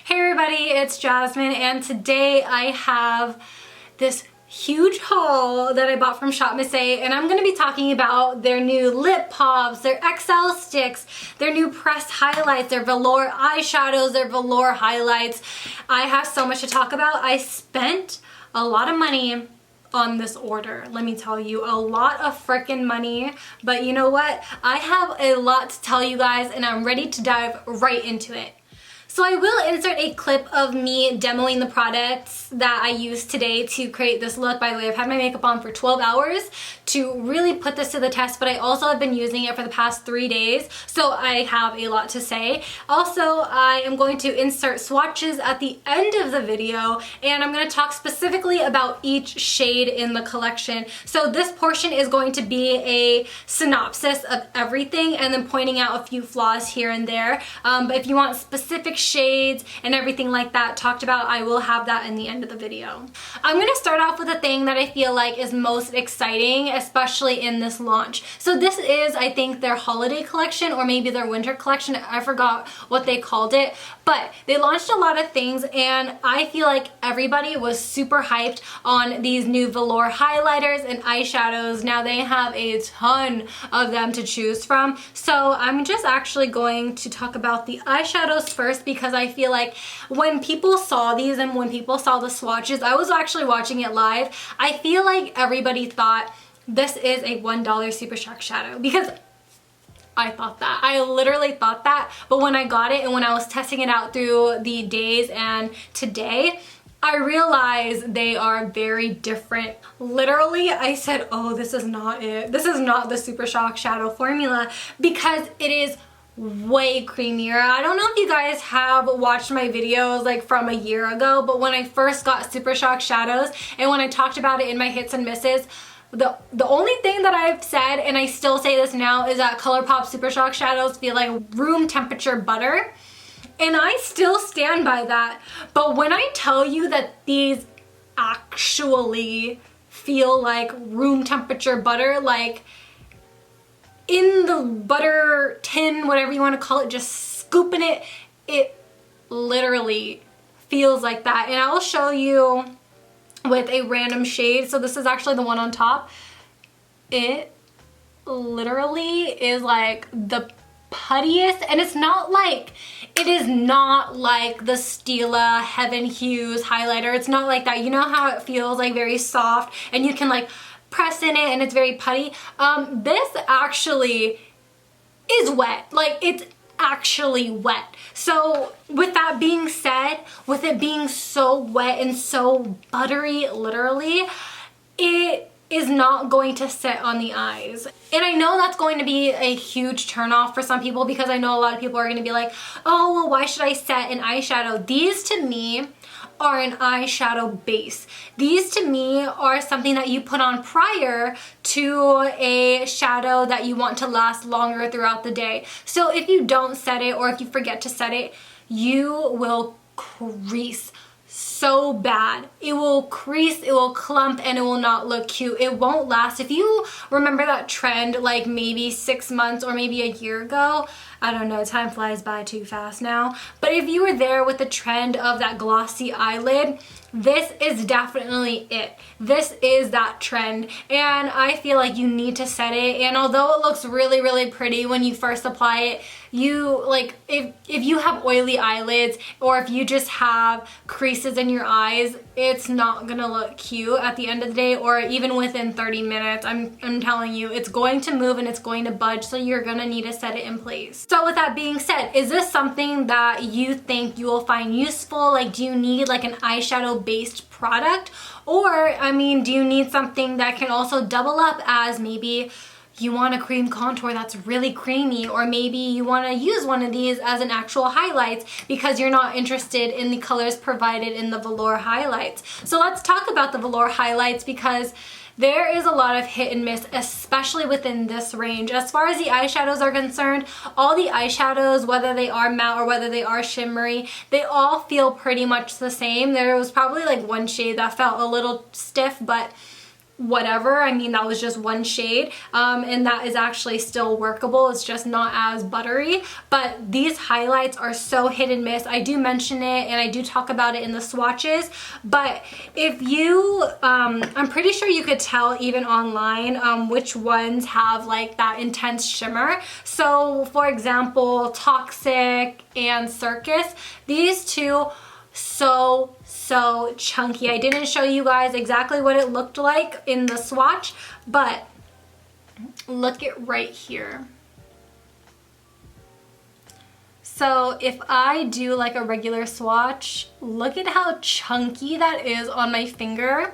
Hey everybody, it's Jasmine, and today I have this huge haul that I bought from ShopMissA, and I'm going to be talking about their new lip pops, their XL sticks, their new pressed highlights, their velour eyeshadows, their velour highlights. I have so much to talk about. I spent a lot of money on this order. Let me tell you, a lot of freaking money, but you know what? I have a lot to tell you guys, and I'm ready to dive right into it. So I will insert a clip of me demoing the products that I used today to create this look. By the way, I've had my makeup on for 12 hours to really put this to the test, but I also have been using it for the past 3 days, so I have a lot to say. Also, I am going to insert swatches at the end of the video, and I'm going to talk specifically about each shade in the collection. So this portion is going to be a synopsis of everything and then pointing out a few flaws here and there. But if you want specific shades and everything like that talked about, I will have that in the end of the video. I'm going to start off with the thing that I feel like is most exciting, especially in this launch. So this is, I think, their holiday collection or maybe their winter collection. I forgot what they called it, but they launched a lot of things, and I feel like everybody was super hyped on these new velour highlighters and eyeshadows. Now they have a ton of them to choose from, so I'm just actually going to talk about the eyeshadows first, because I feel like when people saw these and when people saw the swatches, I was actually watching it live, I feel like everybody thought this is a $1 Super Shock shadow, because I thought that. I literally thought that, but when I got it and when I was testing it out through the days and today, I realized they are very different. Literally, I said, oh, this is not it. This is not the Super Shock shadow formula, because it is way creamier. I don't know if you guys have watched my videos like from a year ago, but when I first got Super Shock shadows and when I talked about it in my hits and misses, the only thing that I've said, and I still say this now, is that ColourPop Super Shock shadows feel like room temperature butter, and I still stand by that. But when I tell you that these actually feel like room temperature butter, like in the butter tin, whatever you want to call it, just scooping it, it literally feels like that. And I will show you with a random shade. So this is actually the one on top. It literally is like the puttiest, and it's not like, it is not like the Stila Heaven Hues highlighter. It's not like that. You know how it feels like very soft and you can like press in it and it's very putty. This actually is wet. Like, it's actually wet. So with that being said, with it being so wet and so buttery, literally, it is not going to sit on the eyes. And I know that's going to be a huge turnoff for some people, because I know a lot of people are going to be like, oh, well, why should I set an eyeshadow? These to me are an eyeshadow base. These to me are something that you put on prior to a shadow that you want to last longer throughout the day. So if you don't set it, or if you forget to set it, you will crease so bad. It will crease, it will clump, and it will not look cute. It won't last. If you remember that trend like maybe 6 months or maybe a year ago, I don't know, time flies by too fast now, but if you were there with the trend of that glossy eyelid, this is definitely it. This is that trend, and I feel like you need to set it. And although it looks really, really pretty when you first apply it, you like, if you have oily eyelids, or if you just have creases in your eyes, it's not gonna look cute at the end of the day, or even within 30 minutes. I'm telling you, it's going to move and it's going to budge, so you're gonna need to set it in place. So with that being said, is this something that you think you will find useful? Like, do you need like an eyeshadow based product? Or, I mean, do you need something that can also double up as maybe you want a cream contour that's really creamy, or maybe you want to use one of these as an actual highlights because you're not interested in the colors provided in the velour highlights. So let's talk about the velour highlights, because there is a lot of hit and miss, especially within this range. As far as the eyeshadows are concerned, all the eyeshadows, whether they are matte or whether they are shimmery, they all feel pretty much the same. There was probably like one shade that felt a little stiff, but whatever. I mean, that was just one shade, and that is actually still workable. It's just not as buttery, but these highlights are so hit and miss. I do mention it and I do talk about it in the swatches, but if you, I'm pretty sure you could tell even online which ones have like that intense shimmer. So for example, Toxic and Circus, these two, so chunky. I didn't show you guys exactly what it looked like in the swatch, but look at right here. So if I do like a regular swatch, look at how chunky that is on my finger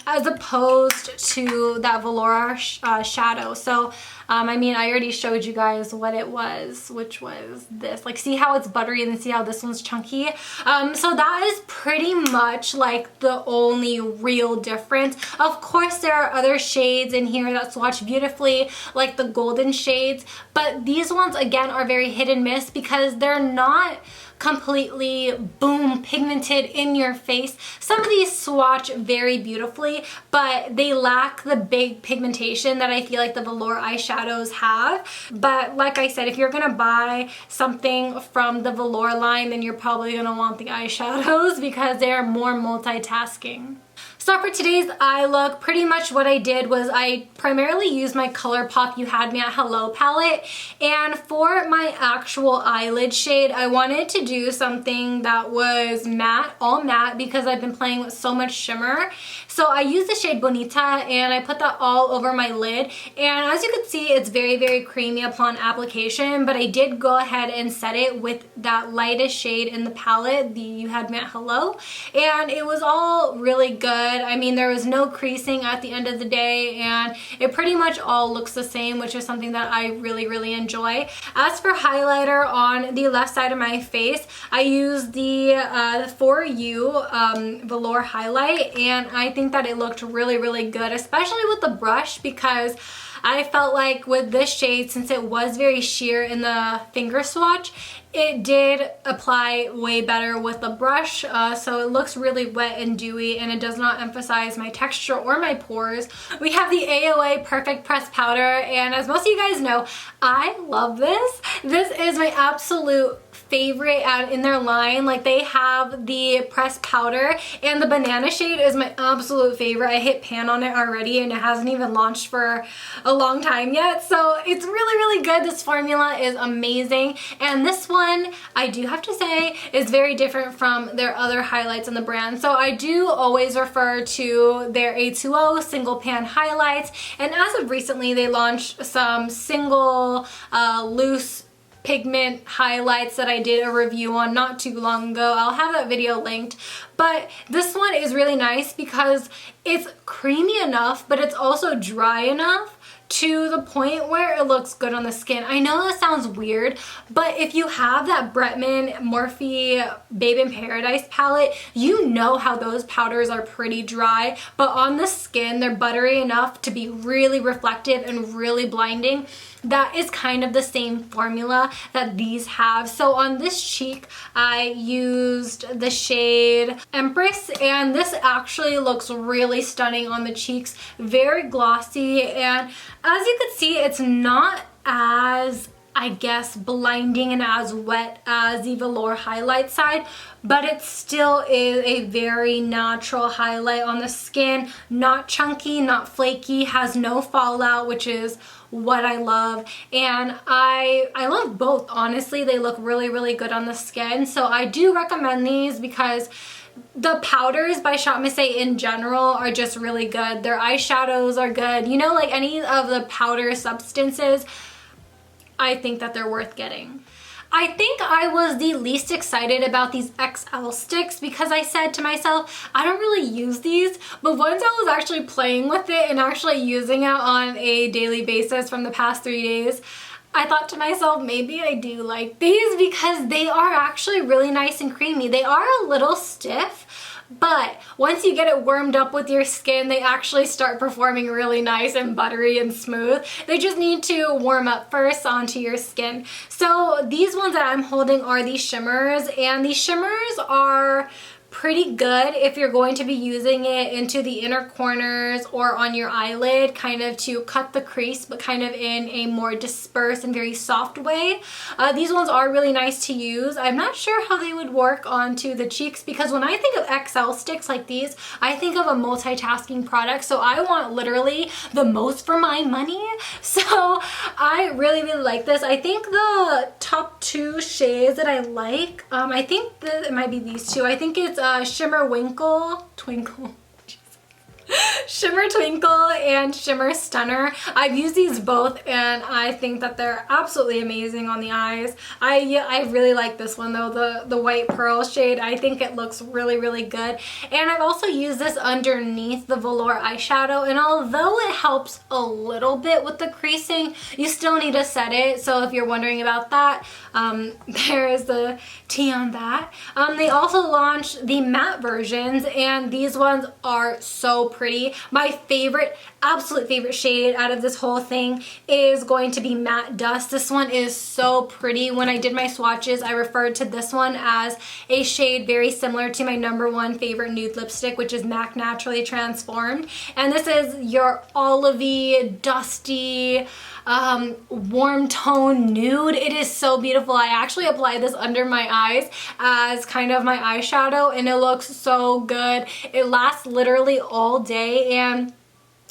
as opposed to that Velour Shadow. So I mean, I already showed you guys what it was, which was this. Like, see how it's buttery and then see how this one's chunky? So that is pretty much like the only real difference. Of course, there are other shades in here that swatch beautifully, like the golden shades, but these ones, again, are very hit and miss because they're not completely boom pigmented in your face. Some of these swatch very beautifully, but they lack the big pigmentation that I feel like the Velour eyeshadows have. But like I said, if you're gonna buy something from the Velour line, then you're probably gonna want the eyeshadows because they're more multitasking. So for today's eye look, pretty much what I did was I primarily used my ColourPop You Had Me at Hello palette, and for my actual eyelid shade, I wanted to do something that was matte, all matte, because I've been playing with so much shimmer. So I used the shade Bonita and I put that all over my lid, and as you can see, it's very, very creamy upon application, but I did go ahead and set it with that lightest shade in the palette, the You Had Me at Hello, and it was all really good. I mean, there was no creasing at the end of the day, and it pretty much all looks the same, which is something that I really, really enjoy. As for highlighter on the left side of my face, I used the For You Velour Highlight, and I think that it looked really, really good, especially with the brush, because I felt like with this shade, since it was very sheer in the finger swatch, it did apply way better with the brush, so it looks really wet and dewy, and it does not emphasize my texture or my pores. We have the AOA Perfect Press Powder, and as most of you guys know, I love this. This is my absolute favorite in their line. Like, they have the pressed powder, and the banana shade is my absolute favorite. I hit pan on it already and it hasn't even launched for a long time yet, so it's really, really good. This formula is amazing, and this one, I do have to say, is very different from their other highlights in the brand. So I do always refer to their A2O single pan highlights, and as of recently, they launched some single loose pigment highlights that I did a review on not too long ago. I'll have that video linked, but this one is really nice because it's creamy enough, but it's also dry enough to the point where it looks good on the skin. I know that sounds weird, but if you have that Bretman Morphe Babe in Paradise palette, you know how those powders are pretty dry, but on the skin, they're buttery enough to be really reflective and really blinding. That is kind of the same formula that these have. So on this cheek, I used the shade Empress, and this actually looks really stunning on the cheeks. Very glossy, and as you can see, it's not as, I guess, blinding and as wet as the Velour Highlight side, but it still is a very natural highlight on the skin. Not chunky, not flaky, has no fallout, which is what I love, and I love both. Honestly, they look really, really good on the skin, so I do recommend these because the powders by ShopMissA in general are just really good. Their eyeshadows are good. You know, like any of the powder substances, I think that they're worth getting. I think I was the least excited about these XL sticks because I said to myself, I don't really use these, but once I was actually playing with it and actually using it on a daily basis from the past 3 days, I thought to myself, maybe I do like these because they are actually really nice and creamy. They are a little stiff, but once you get it warmed up with your skin, they actually start performing really nice and buttery and smooth. They just need to warm up first onto your skin. So these ones that I'm holding are these shimmers, and these shimmers are pretty good if you're going to be using it into the inner corners or on your eyelid, kind of to cut the crease, but kind of in a more dispersed and very soft way. These ones are really nice to use. I'm not sure how they would work onto the cheeks, because when I think of XL sticks like these, I think of a multitasking product, so I want literally the most for my money. So I really, really like this. I think the top two shades that I like, I think that it might be these two. I think it's Shimmer Twinkle, Shimmer Twinkle and Shimmer Stunner. I've used these both and I think that they're absolutely amazing on the eyes. I really like this one though, the white pearl shade. I think it looks really, really good. And I've also used this underneath the Velour eyeshadow, and although it helps a little bit with the creasing, you still need to set it. So if you're wondering about that, there is the tea on that. They also launched the matte versions, and these ones are so pretty. My favorite, absolute favorite shade out of this whole thing is going to be Matte Dust. This one is so pretty. When I did my swatches, I referred to this one as a shade very similar to my #1 favorite nude lipstick, which is MAC Naturally Transformed. And this is your olivey, dusty, warm tone nude. It is so beautiful. I actually applied this under my eyes as kind of my eyeshadow, and it looks so good. It lasts literally all day, and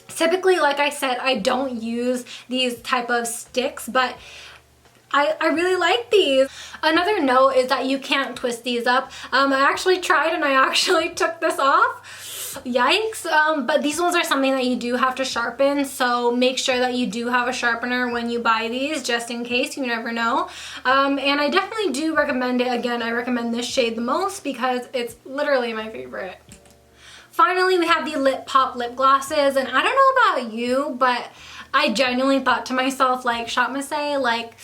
typically, like I said, I don't use these type of sticks, but I really like these. Another note is that you can't twist these up. I actually tried and I actually took this off. Yikes. But these ones are something that you do have to sharpen, so make sure that you do have a sharpener when you buy these, just in case, you never know. And I definitely do recommend it. Again, I recommend this shade the most because it's literally my favorite. Finally, we have the Lip Pop lip glosses, and I don't know about you, but I genuinely thought to myself, like, ShopMissA, like,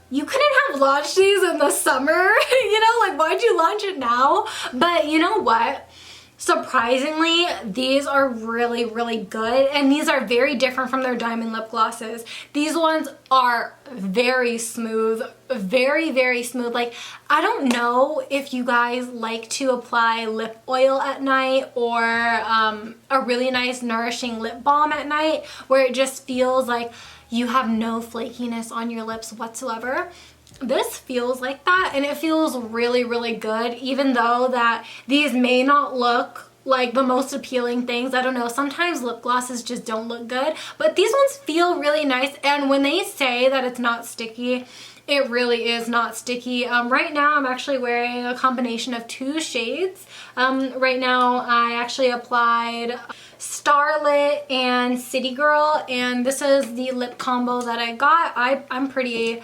you couldn't have launched these in the summer, you know, like, why'd you launch it now? But you know what? Surprisingly, these are really, really good, and these are very different from their diamond lip glosses. These ones are very smooth, very, very smooth. Like, I don't know if you guys like to apply lip oil at night or a really nice nourishing lip balm at night where it just feels like you have no flakiness on your lips whatsoever. This feels like that, and it feels really, really good, even though that these may not look like the most appealing things. I don't know, sometimes lip glosses just don't look good, but these ones feel really nice, and when they say that it's not sticky, it really is not sticky. Right now I'm actually wearing a combination of two shades. Right now I actually applied Starlit and City Girl, and this is the lip combo that I got. I'm pretty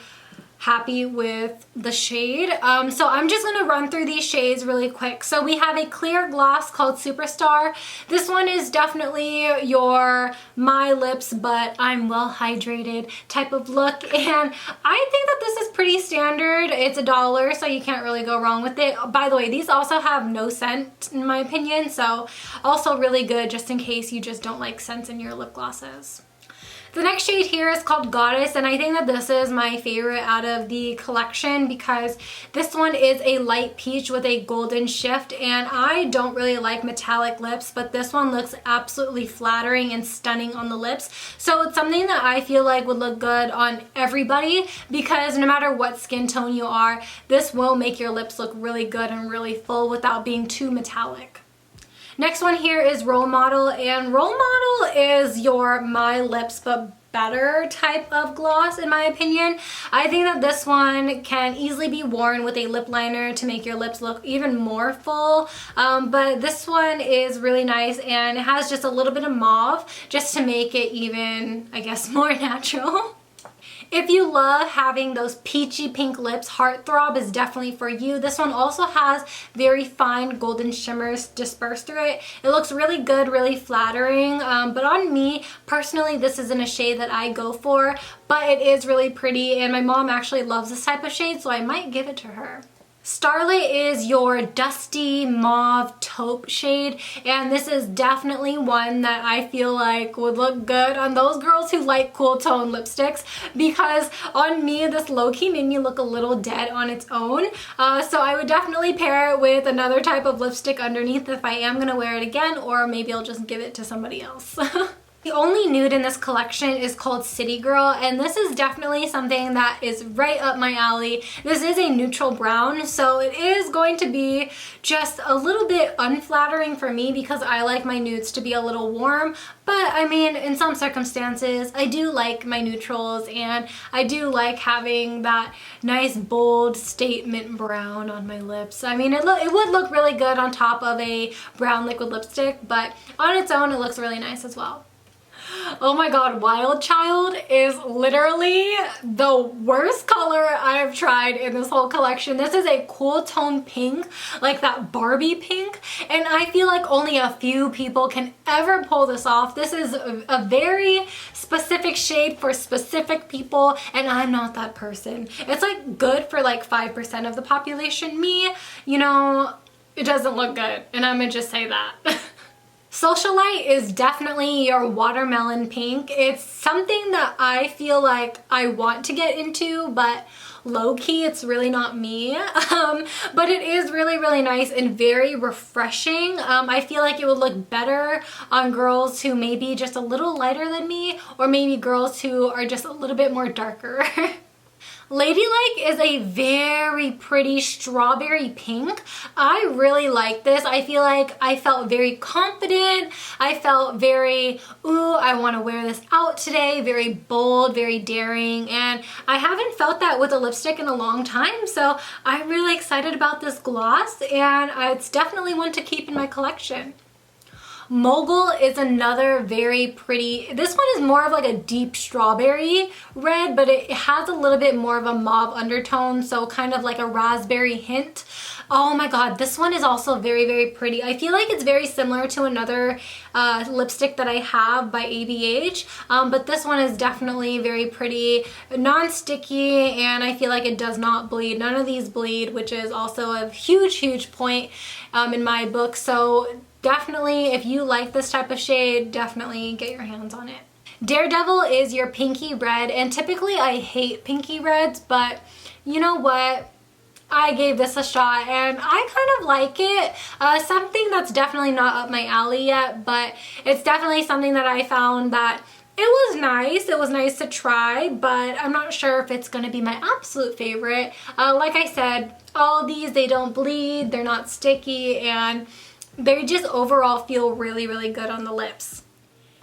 happy with the shade. So I'm just gonna run through these shades really quick. So we have a clear gloss called Superstar. This one is definitely your my lips but I'm well hydrated type of look, and I think that this is pretty standard. It's $1, so you can't really go wrong with it. By the way, these also have no scent in my opinion, so also really good just in case you just don't like scents in your lip glosses. The next shade here is called Goddess, and I think that this is my favorite out of the collection because this one is a light peach with a golden shift, and I don't really like metallic lips, but this one looks absolutely flattering and stunning on the lips. So it's something that I feel like would look good on everybody because no matter what skin tone you are, this will make your lips look really good and really full without being too metallic. Next one here is Role Model, and Role Model is your My Lips But Better type of gloss in my opinion. I think that this one can easily be worn with a lip liner to make your lips look even more full, but this one is really nice and it has just a little bit of mauve just to make it even, I guess, more natural. If you love having those peachy pink lips, Heartthrob is definitely for you. This one also has very fine golden shimmers dispersed through it. It looks really good, really flattering, but on me, personally, this isn't a shade that I go for, but it is really pretty, and my mom actually loves this type of shade, so I might give it to her. Starlight is your dusty mauve taupe shade, and this is definitely one that I feel like would look good on those girls who like cool tone lipsticks, because on me this low-key made me look a little dead on its own. So I would definitely pair it with another type of lipstick underneath if I am gonna wear it again, or maybe I'll just give it to somebody else. The only nude in this collection is called City Girl, and this is definitely something that is right up my alley. This is a neutral brown, so it is going to be just a little bit unflattering for me because I like my nudes to be a little warm. But I mean, in some circumstances, I do like my neutrals, and I do like having that nice bold statement brown on my lips. I mean, it would look really good on top of a brown liquid lipstick, but on its own, it looks really nice as well. Oh my god, Wild Child is literally the worst color I've tried in this whole collection. This is a cool tone pink, like that Barbie pink, and I feel like only a few people can ever pull this off. This is a very specific shade for specific people, and I'm not that person. It's like good for like 5% of the population. Me, you know, it doesn't look good, and I'm gonna just say that. Socialite is definitely your watermelon pink. It's something that I feel like I want to get into, but low-key it's really not me. But it is really, really nice and very refreshing. I feel like it would look better on girls who may be just a little lighter than me, or maybe girls who are just a little bit more darker. Ladylike is a very pretty strawberry pink. I really like this. I feel like I felt very confident. I felt very, ooh, I want to wear this out today. Very bold, very daring. And I haven't felt that with a lipstick in a long time. So I'm really excited about this gloss, and it's definitely one to keep in my collection. Mogul is another very pretty, this one is more of like a deep strawberry red, but it has a little bit more of a mauve undertone, so kind of like a raspberry hint. Oh my god, this one is also very, very pretty. I feel like it's very similar to another lipstick that I have by ABH, but this one is definitely very pretty, non-sticky, and I feel like it does not bleed. None of these bleed, which is also a huge, huge point in my book. So definitely, if you like this type of shade, definitely get your hands on it. Daredevil is your pinky red, and typically I hate pinky reds, but you know what? I gave this a shot and I kind of like it. Something that's definitely not up my alley yet, but it's definitely something that I found that it was nice. It was nice to try, but I'm not sure if it's going to be my absolute favorite. Like I said, all of these, they don't bleed, they're not sticky, and they just overall feel really, really good on the lips.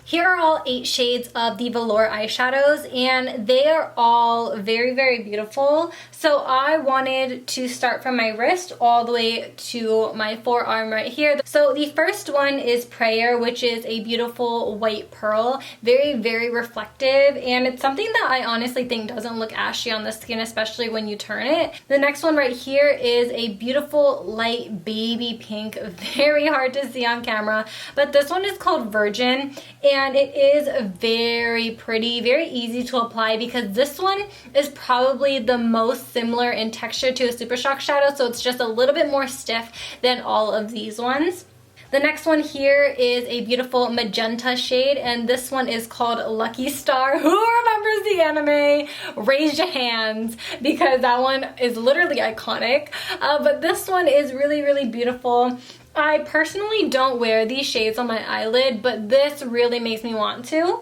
Here are all 8 shades of the Velour eyeshadows, and they are all very, very beautiful. So I wanted to start from my wrist all the way to my forearm right here. So the first one is Prayer, which is a beautiful white pearl, very, very reflective, and it's something that I honestly think doesn't look ashy on the skin, especially when you turn it. The next one right here is a beautiful light baby pink, very hard to see on camera, but this one is called Virgin, and it is very pretty, very easy to apply because this one is probably the most similar in texture to a Super Shock shadow, so it's just a little bit more stiff than all of these ones. The next one here is a beautiful magenta shade, and this one is called Lucky Star. Who remembers the anime? Raise your hands, because that one is literally iconic. But this one is really, really beautiful. I personally don't wear these shades on my eyelid, but this really makes me want to.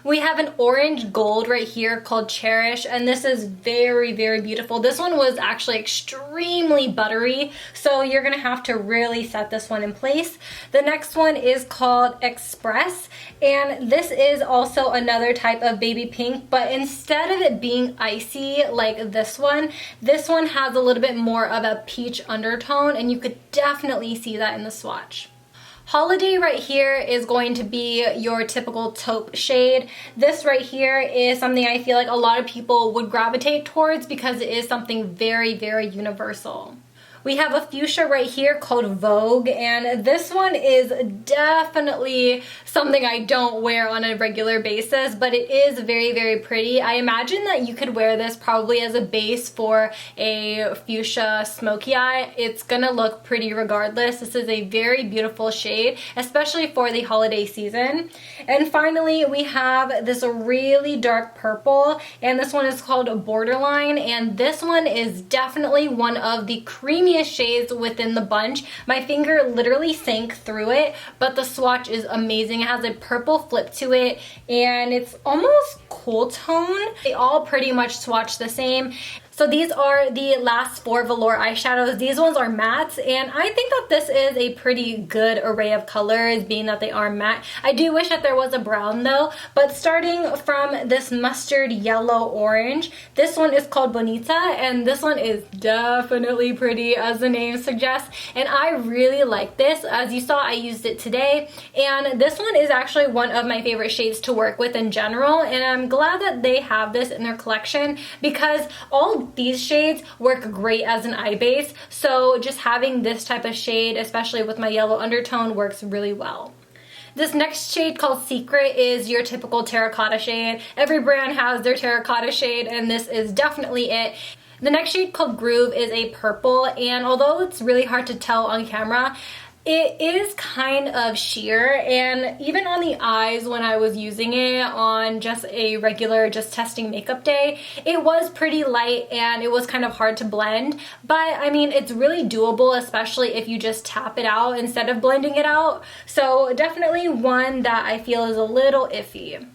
We have an orange gold right here called Cherish, and this is very, very beautiful. This one was actually extremely buttery, so you're gonna have to really set this one in place. The next one is called Express, and this is also another type of baby pink, but instead of it being icy like this one has a little bit more of a peach undertone, and you could definitely see that in the swatch. Holiday right here is going to be your typical taupe shade. This right here is something I feel like a lot of people would gravitate towards because it is something very, very universal. We have a fuchsia right here called Vogue, and this one is definitely something I don't wear on a regular basis, but it is very, very pretty. I imagine that you could wear this probably as a base for a fuchsia smoky eye. It's gonna look pretty regardless. This is a very beautiful shade, especially for the holiday season. And finally, we have this really dark purple, and this one is called Borderline, and this one is definitely one of the creamiest shades within the bunch. My finger literally sank through it, but the swatch is amazing. It has a purple flip to it, and it's almost cool tone. They all pretty much swatch the same. So these are the last 4 Velour eyeshadows. These ones are mattes, and I think that this is a pretty good array of colors, being that they are matte. I do wish that there was a brown though, but starting from this mustard yellow orange, this one is called Bonita, and this one is definitely pretty, as the name suggests, and I really like this. As you saw, I used it today, and this one is actually one of my favorite shades to work with in general, and I'm glad that they have this in their collection because all these shades work great as an eye base, so just having this type of shade, especially with my yellow undertone, works really well. This next shade called Secret is your typical terracotta shade. Every brand has their terracotta shade, and this is definitely it. The next shade called Groove is a purple, and although it's really hard to tell on camera, it is kind of sheer, and even on the eyes when I was using it on just a regular testing makeup day, it was pretty light and it was kind of hard to blend, but I mean, it's really doable, especially if you just tap it out instead of blending it out. So definitely one that I feel is a little iffy.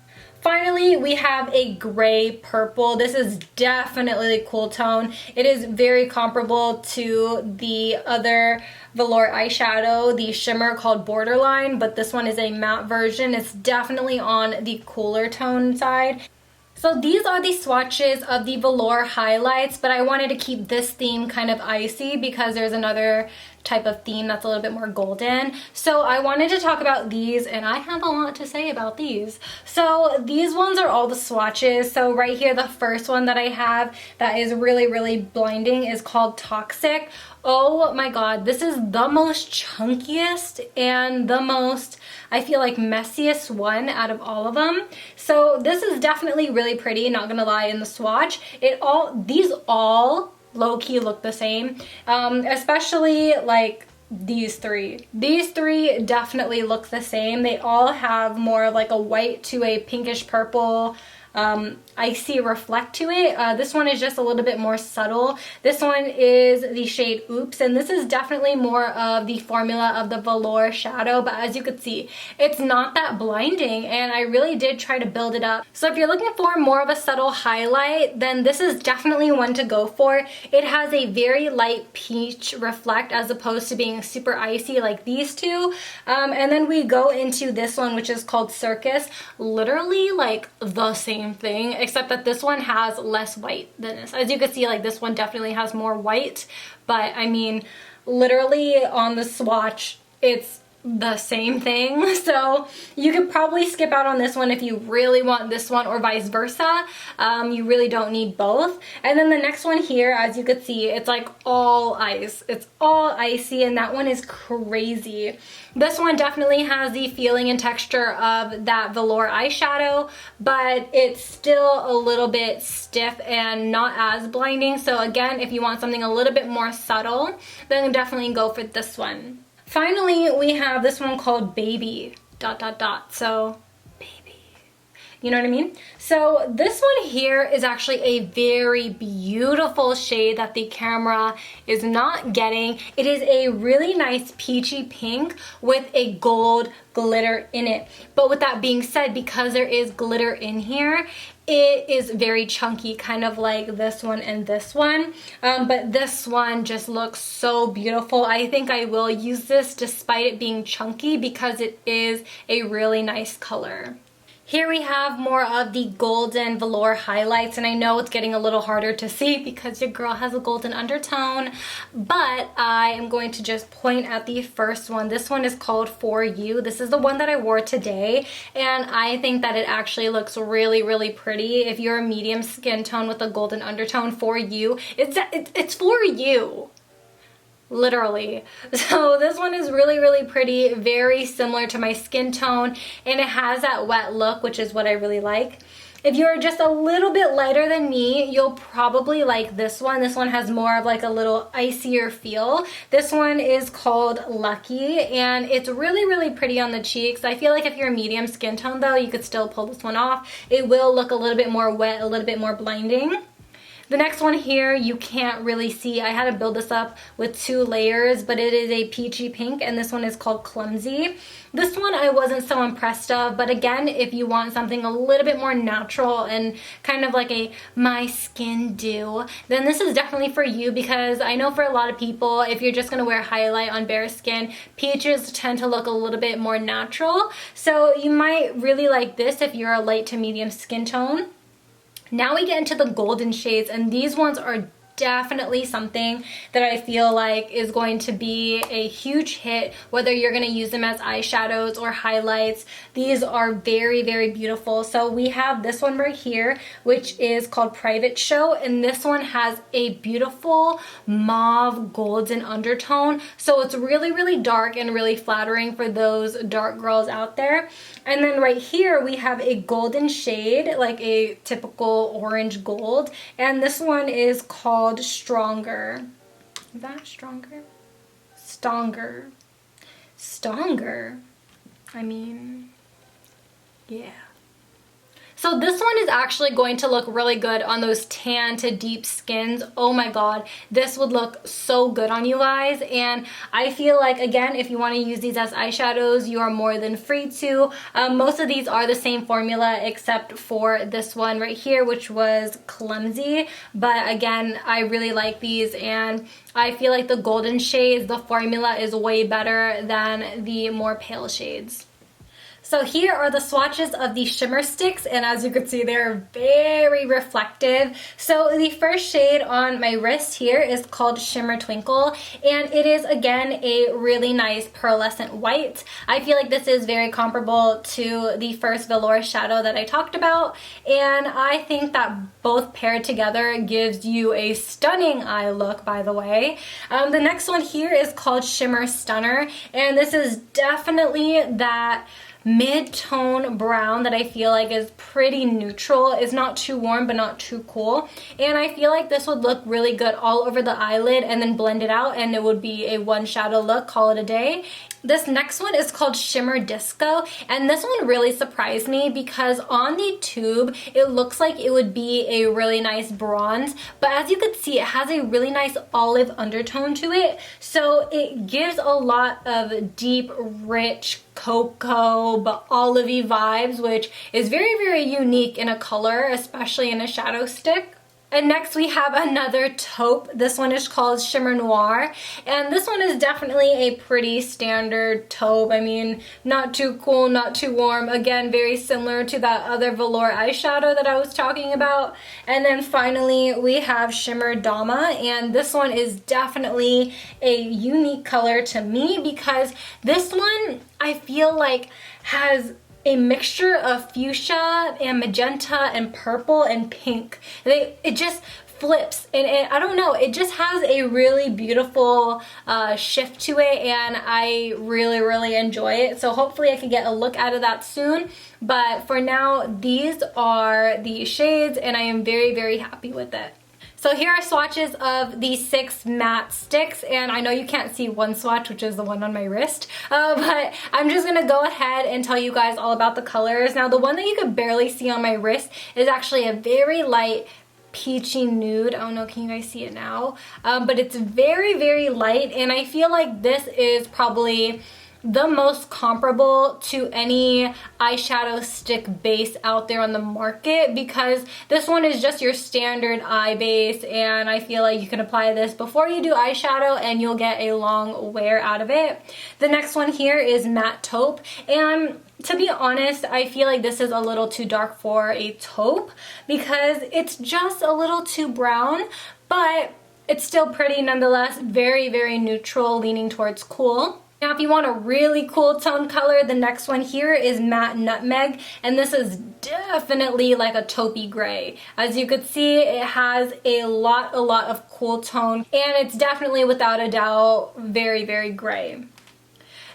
Finally, we have a gray purple. This is definitely a cool tone. It is very comparable to the other Velour eyeshadow, the shimmer called Borderline, but this one is a matte version. It's definitely on the cooler tone side. So these are the swatches of the Velour highlights, but I wanted to keep this theme kind of icy because there's another type of theme that's a little bit more golden. So I wanted to talk about these, and I have a lot to say about these. So these ones are all the swatches. So right here, the first one that I have that is really, really blinding is called Toxic. Oh my god, this is the most chunkiest and the most, I feel like, messiest one out of all of them. So this is definitely really pretty, not gonna lie, in the swatch. These all low-key look the same, especially like these three. These three definitely look the same. They all have more of like a white to a pinkish purple icy reflect to it. This one is just a little bit more subtle. This one is the shade Oops, and this is definitely more of the formula of the Velour Shadow, but as you could see, it's not that blinding, and I really did try to build it up. So if you're looking for more of a subtle highlight, then this is definitely one to go for. It has a very light peach reflect as opposed to being super icy like these two. And then we go into this one, which is called Circus. Literally like the same thing, except that this one has less white than this. As you can see, like this one definitely has more white, but I mean, literally on the swatch, it's the same thing. So you could probably skip out on this one if you really want this one, or vice versa. You really don't need both. And then the next one here, as you could see, it's like all ice. It's all icy, and that one is crazy. This one definitely has the feeling and texture of that Velour eyeshadow, but it's still a little bit stiff and not as blinding. So again, if you want something a little bit more subtle, then definitely go for this one. Finally, we have this one called Baby ... So, baby. You know what I mean? So this one here is actually a very beautiful shade that the camera is not getting. It is a really nice peachy pink with a gold glitter in it. But with that being said, because there is glitter in here, it is very chunky, kind of like this one and this one. But this one just looks so beautiful. I think I will use this despite it being chunky because it is a really nice color. Here we have more of the golden velour highlights, and I know it's getting a little harder to see because your girl has a golden undertone, but I am going to just point at the first one. This one is called For You. This is the one that I wore today, and I think that it actually looks really, really pretty. If you're a medium skin tone with a golden undertone, For You, it's for you. literally. So this one is really, really pretty, very similar to my skin tone, and it has that wet look, which is what I really like. If you're just a little bit lighter than me, you'll probably like this one. This one has more of like a little icier feel. This one is called Lucky, and it's really, really pretty on the cheeks. I feel like if you're a medium skin tone though, you could still pull this one off. It will look a little bit more wet, a little bit more blinding. The next one here, you can't really see. I had to build this up with 2 layers, but it is a peachy pink, and this one is called Clumsy. This one I wasn't so impressed of, but again, if you want something a little bit more natural and kind of like a my skin do, then this is definitely for you, because I know for a lot of people, if you're just gonna wear highlight on bare skin, peaches tend to look a little bit more natural. So you might really like this if you're a light to medium skin tone. Now we get into the golden shades, and these ones are definitely something that I feel like is going to be a huge hit, whether you're going to use them as eyeshadows or highlights. These are very, very beautiful. So we have this one right here, which is called Private Show, and this one has a beautiful mauve golden undertone. So it's really, really dark and really flattering for those dark girls out there. And then right here we have a golden shade, like a typical orange gold, and this one is called Stronger. Is that Stronger? Stronger. Stronger. I mean, yeah. So this one is actually going to look really good on those tan to deep skins. Oh my god, this would look so good on you guys. And I feel like, again, if you want to use these as eyeshadows, you are more than free to. Most of these are the same formula except for this one right here, which was Clumsy. But again, I really like these, and I feel like the golden shades, the formula is way better than the more pale shades. So here are the swatches of the Shimmer Sticks, and as you can see, they're very reflective. So the first shade on my wrist here is called Shimmer Twinkle, and it is, again, a really nice pearlescent white. I feel like this is very comparable to the first Velour Shadow that I talked about, and I think that both paired together gives you a stunning eye look, by the way. The next one here is called Shimmer Stunner, and this is definitely that mid-tone brown that I feel like is pretty neutral. It's not too warm but not too cool, and I feel like this would look really good all over the eyelid and then blend it out, and it would be a one shadow look, call it a day. This next one is called Shimmer Disco, and this one really surprised me because on the tube it looks like it would be a really nice bronze, but as you can see, it has a really nice olive undertone to it, so it gives a lot of deep, rich cocoa but olivey vibes, which is very, very unique in a color, especially in a shadow stick. And next we have another taupe. This one is called Shimmer Noir, and this one is definitely a pretty standard taupe. I mean, not too cool, not too warm. Again, very similar to that other Velour eyeshadow that I was talking about. And then finally we have Shimmer Dama, and this one is definitely a unique color to me because this one I feel like has a mixture of fuchsia and magenta and purple and pink. It just flips, and I don't know, it just has a really beautiful shift to it, and I really, really enjoy it. So hopefully I can get a look out of that soon. But for now, these are the shades, and I am very, very happy with it. So here are swatches of the 6 matte sticks, and I know you can't see one swatch, which is the one on my wrist, but I'm just gonna go ahead and tell you guys all about the colors. Now, the one that you could barely see on my wrist is actually a very light peachy nude. I don't know, can you guys see it now? But it's very, very light, and I feel like this is probably the most comparable to any eyeshadow stick base out there on the market, because this one is just your standard eye base, and I feel like you can apply this before you do eyeshadow and you'll get a long wear out of it. The next one here is Matte Taupe, and to be honest, I feel like this is a little too dark for a taupe because it's just a little too brown, but it's still pretty nonetheless. Very, very neutral, leaning towards cool. Now if you want a really cool tone color, the next one here is Matte Nutmeg, and this is definitely like a taupey gray. As you could see, it has a lot of cool tone, and it's definitely without a doubt very, very gray.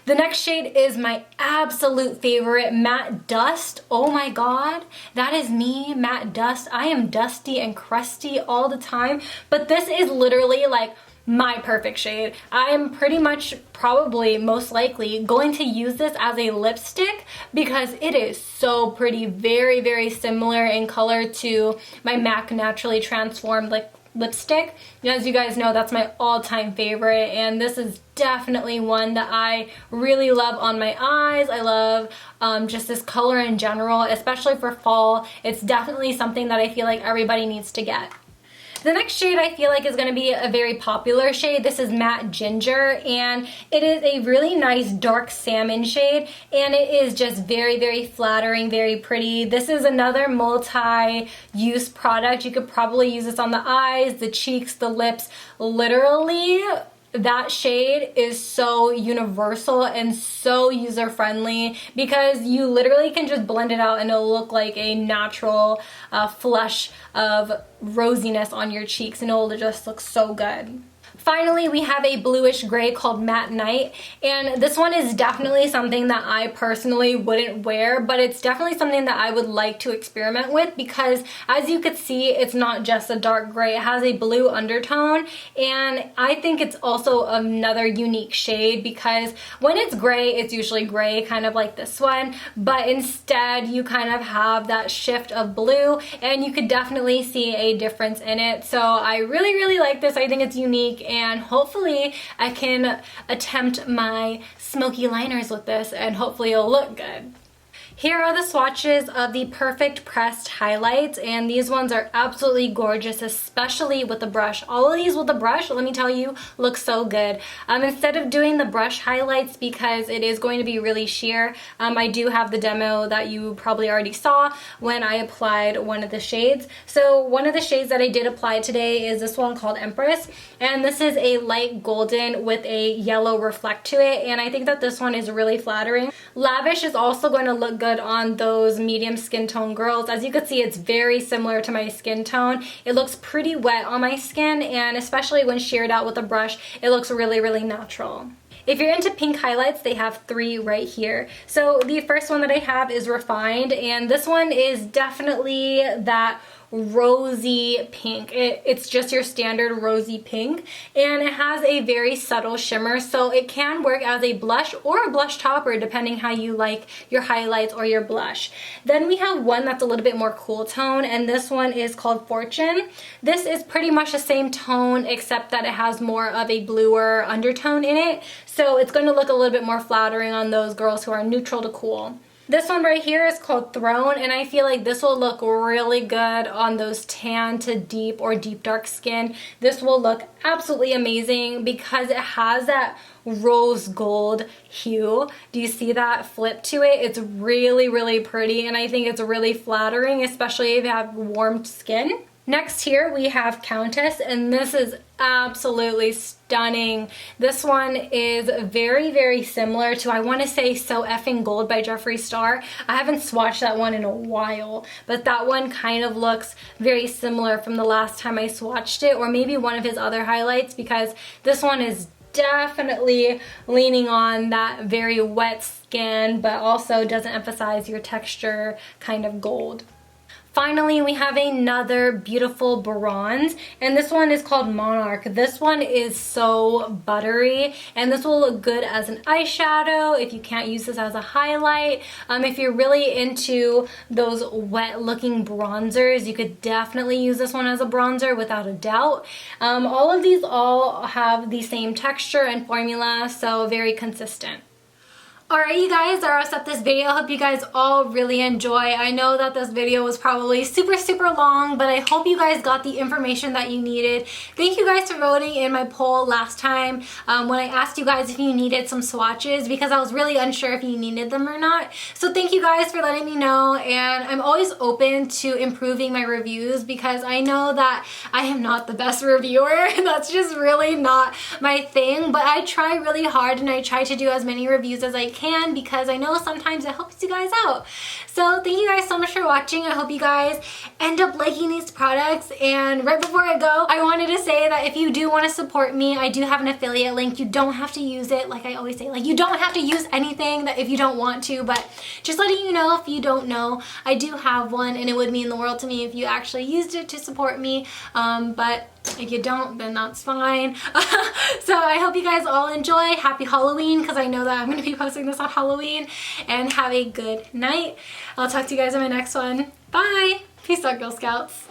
The next shade is my absolute favorite, Matte Dust. Oh my god, that is me, Matte Dust. I am dusty and crusty all the time, but this is literally like my perfect shade. I am pretty much probably most likely going to use this as a lipstick because it is so pretty, very, very similar in color to my MAC Naturally Transformed lipstick. As you guys know, that's my all-time favorite, and this is definitely one that I really love on my eyes. I love just this color in general, especially for fall. It's definitely something that I feel like everybody needs to get. The next shade I feel like is going to be a very popular shade. This is Matte Ginger, and it is a really nice dark salmon shade, and it is just very, very flattering, very pretty. This is another multi-use product. You could probably use this on the eyes, the cheeks, the lips. Literally, that shade is so universal and so user-friendly because you literally can just blend it out and it'll look like a natural flush of rosiness on your cheeks, and it'll just look so good. Finally, we have a bluish gray called Matte Night, and this one is definitely something that I personally wouldn't wear, but it's definitely something that I would like to experiment with because as you could see, it's not just a dark gray, it has a blue undertone, and I think it's also another unique shade because when it's gray, it's usually gray, kind of like this one, but instead you kind of have that shift of blue, and you could definitely see a difference in it. So I really, really like this. I think it's unique, and hopefully I can attempt my smoky liners with this and hopefully it'll look good. Here are the swatches of the Perfect Pressed highlights, and these ones are absolutely gorgeous, especially with the brush. All of these with the brush, let me tell you, look so good. Instead of doing the brush highlights because it is going to be really sheer, I do have the demo that you probably already saw when I applied one of the shades. So one of the shades that I did apply today is this one called Empress, and this is a light golden with a yellow reflect to it, and I think that this one is really flattering. Lavish is also going to look good on those medium skin tone girls. As you can see, it's very similar to my skin tone. It looks pretty wet on my skin, and especially when sheared out with a brush, it looks really, really natural. If you're into pink highlights, they have 3 right here. So the first one that I have is Refined, and this one is definitely that rosy pink. It's just your standard rosy pink, and it has a very subtle shimmer, so it can work as a blush or a blush topper depending how you like your highlights or your blush. Then we have one that's a little bit more cool tone, and this one is called Fortune. This is pretty much the same tone except that it has more of a bluer undertone in it, so it's going to look a little bit more flattering on those girls who are neutral to cool. This one right here is called Throne, and I feel like this will look really good on those tan to deep or deep dark skin. This will look absolutely amazing because it has that rose gold hue. Do you see that flip to it? It's really, really pretty, and I think it's really flattering, especially if you have warm skin. Next here we have Countess, and this is absolutely stunning. This one is very, very similar to, I want to say, So Effing Gold by Jeffree Star. I haven't swatched that one in a while, but that one kind of looks very similar from the last time I swatched it, or maybe one of his other highlights, because this one is definitely leaning on that very wet skin, but also doesn't emphasize your texture kind of gold. Finally, we have another beautiful bronze, and this one is called Monarch. This one is so buttery, and this will look good as an eyeshadow if you can't use this as a highlight. If you're really into those wet looking bronzers, you could definitely use this one as a bronzer without a doubt. All of these all have the same texture and formula, so very consistent. Alright you guys, that wraps up this video. I hope you guys all really enjoy. I know that this video was probably super long, but I hope you guys got the information that you needed. Thank you guys for voting in my poll last time when I asked you guys if you needed some swatches, because I was really unsure if you needed them or not. So thank you guys for letting me know, and I'm always open to improving my reviews because I know that I am not the best reviewer. That's just really not my thing, but I try really hard and I try to do as many reviews as I can because I know sometimes it helps you guys out. So thank you guys so much for watching. I hope you guys end up liking these products. And right before I go, I wanted to say that if you do want to support me, I do have an affiliate link. You don't have to use it. Like I always say, like you don't have to use anything that if you don't want to, but just letting you know if you don't know, I do have one and it would mean the world to me if you actually used it to support me. But if you don't, then that's fine. So I hope you guys all enjoy. Happy Halloween, because I know that I'm going to be posting this on Halloween. And have a good night. I'll talk to you guys in my next one. Bye! Peace out, Girl Scouts.